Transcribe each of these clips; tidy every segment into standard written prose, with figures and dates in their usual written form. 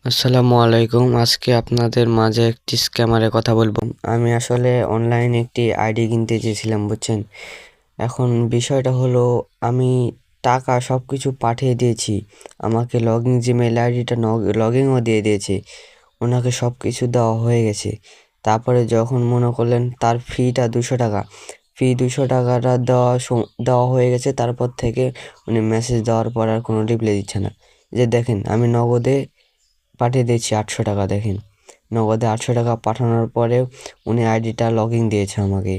আসসালামু আলাইকুম। আজকে আপনাদের মাঝে একটি স্ক্যামারের কথা বলবো। আমি আসলে অনলাইনে একটি আইডি কিনতে চেয়েছিলাম, বুঝছেন? এখন বিষয়টা হলো আমি টাকা সবকিছু পাঠিয়ে দিয়েছি। আমাকে লগইন জিমেইল আইডিটা লগইনও দিয়ে দিয়েছে। ওনাকে সবকিছু দেওয়া হয়ে গেছে। তারপরে যখন মনে করলেন তার ফিটা ৳200, ফি ৳200 দেওয়া হয়ে গেছে। তারপর থেকে উনি মেসেজ দেওয়ার পর আর কোনো রিপ্লাই দিচ্ছে না। যে দেখেন আমি নগদে পাঠিয়ে দিয়েছি ৳800, দেখেন। নগদে ৳800 পাঠানোর পরেও উনি আইডিটা লগইন দিয়েছে আমাকে।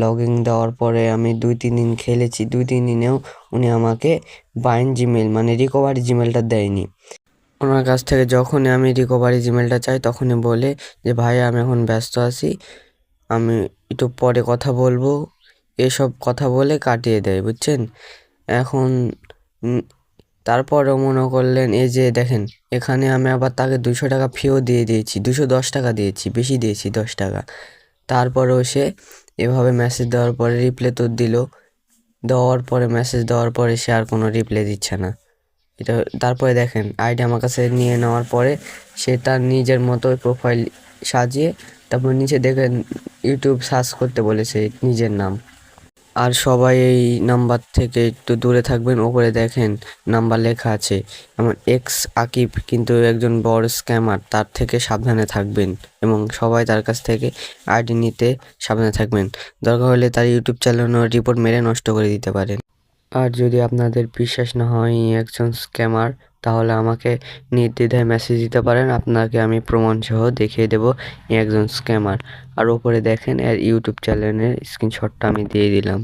লগইন দেওয়ার পরে আমি 2-3 দিন খেলেছি। 2-3 দিনেও উনি আমাকে বাইন্ড জিমেইল মানে রিকভারি জিমেইলটা দেয়নি। ওনার কাছ থেকে যখনই আমি রিকভারি জিমেইলটা চাই তখনই বলে যে ভাই আমি এখন ব্যস্ত আছি, আমি একটু পরে কথা বলবো। এসব কথা বলে কাটিয়ে দেয়, বুঝছেন? এখন তারপরেও মনে করলেন এই যে দেখেন, এখানে আমি আবার তাকে ৳200 ফিও দিয়ে দিয়েছি, ৳210 দিয়েছি, বেশি দিয়েছি ৳10। তারপরেও সে এভাবে মেসেজ দেওয়ার পরে রিপ্লাই তো দিল, দেওয়ার পরে মেসেজ দেওয়ার পরে সে আর কোনো রিপ্লাই দিচ্ছে না। এটা তারপরে দেখেন আইডি আমার কাছে নিয়ে নেওয়ার পরে সে তার নিজের মতো প্রোফাইল সাজিয়ে তারপর নিচে দেখেন ইউটিউব সার্চ করতে বলেছে নিজের নাম। আর সবাই এই নাম্বার থেকে একটু দূরে থাকবেন। ওপরে দেখেন নাম্বার লেখা আছে, যেমন এক্স আকিব কিন্তু একজন বড় স্ক্যামার, তার থেকে সাবধানে থাকবেন এবং সবাই তার কাছ থেকে আইডি নিতে সাবধানে থাকবেন। দরকার হলে তার ইউটিউব চ্যানেল রিপোর্ট মেরে নষ্ট করে দিতে পারেন। আর যদি আপনাদের বিশ্বাস না হয় একজন স্ক্যামার, তাহলে আমাকে নির্দ্বিধায় মেসেজ দিতে পারেন, আপনাকে আমি প্রমাণসহ দেখিয়ে দেব একজন স্ক্যামার। আর ওপরে দেখেন এর ইউটিউব চ্যানেলের স্ক্রিনশটটা আমি দিয়ে দিলাম।